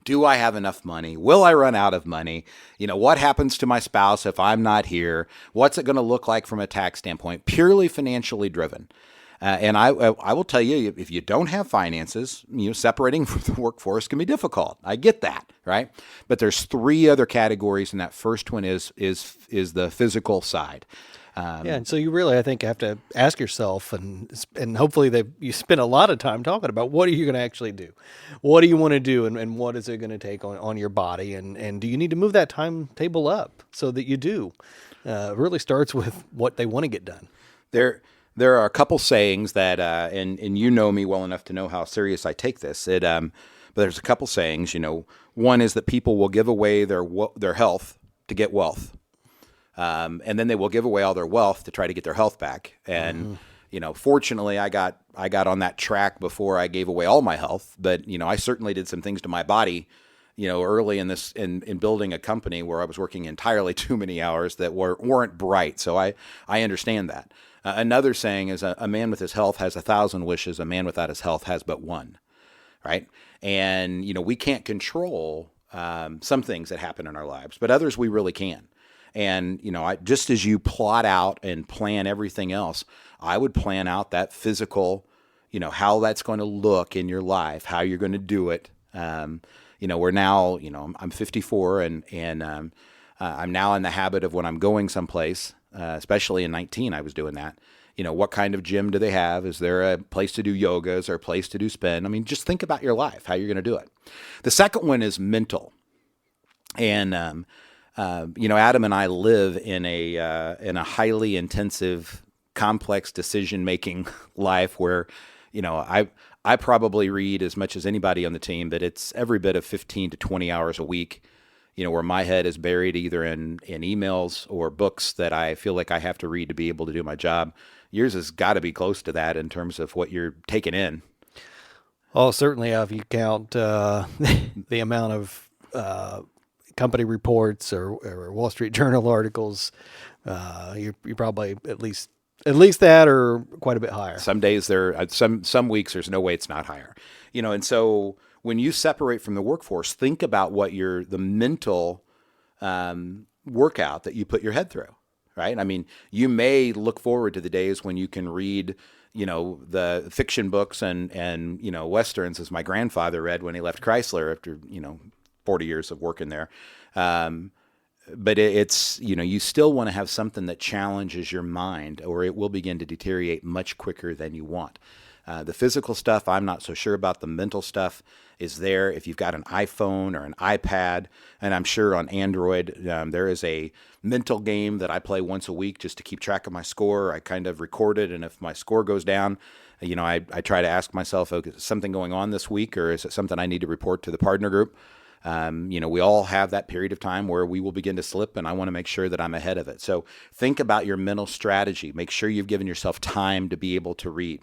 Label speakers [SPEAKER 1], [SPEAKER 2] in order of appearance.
[SPEAKER 1] Do I have enough money? Will I run out of money? What happens to my spouse if I'm not here? What's it going to look like from a tax standpoint? Purely financially driven. And I will tell you, if you don't have finances, separating from the workforce can be difficult. I get that, right? But there's three other categories, and that first one is the physical side.
[SPEAKER 2] Yeah, and so you really, I think, have to ask yourself, and hopefully you spend a lot of time talking about what are you going to actually do, what do you want to do, and what is it going to take on your body, and do you need to move that timetable up so that you do? It really starts with what they want to get done.
[SPEAKER 1] There are a couple sayings that, and you know me well enough to know how serious I take this. But there's a couple sayings. One is that people will give away their health to get wealth. And then they will give away all their wealth to try to get their health back. And, fortunately I got on that track before I gave away all my health, but, I certainly did some things to my body, early in building a company where I was working entirely too many hours that weren't bright. So I understand that. Another saying is a man with his health has 1,000 wishes. A man without his health has but one. Right. And, we can't control, some things that happen in our lives, but others we really can. And, just as you plot out and plan everything else, I would plan out that physical, how that's going to look in your life, how you're going to do it. We're now, I'm 54 and I'm now in the habit of when I'm going someplace, especially in 19, I was doing that. What kind of gym do they have? Is there a place to do yoga? Is there a place to do spin? I mean, just think about your life, how you're going to do it. The second one is mental. And, Adam and I live in a highly intensive, complex decision-making life where, I probably read as much as anybody on the team, but it's every bit of 15 to 20 hours a week, where my head is buried either in emails or books that I feel like I have to read to be able to do my job. Yours has got to be close to that in terms of what you're taking in.
[SPEAKER 2] Oh, certainly. If you count the amount of company reports or Wall Street Journal articles, you're probably at least that or quite a bit higher.
[SPEAKER 1] Some days some weeks there's no way it's not higher. And so when you separate from the workforce, think about what the mental workout that you put your head through, right? I mean, you may look forward to the days when you can read, the fiction books and Westerns, as my grandfather read when he left Chrysler after, 40 years of working there. But it's, you still want to have something that challenges your mind, or it will begin to deteriorate much quicker than you want. The physical stuff, I'm not so sure about. The mental stuff is there. If you've got an iPhone or an iPad, and I'm sure on Android, there is a mental game that I play once a week just to keep track of my score. I kind of record it, and if my score goes down, I try to ask myself, okay, is something going on this week, or is it something I need to report to the partner group? We all have that period of time where we will begin to slip, and I want to make sure that I'm ahead of it. So think about your mental strategy. Make sure you've given yourself time to be able to read.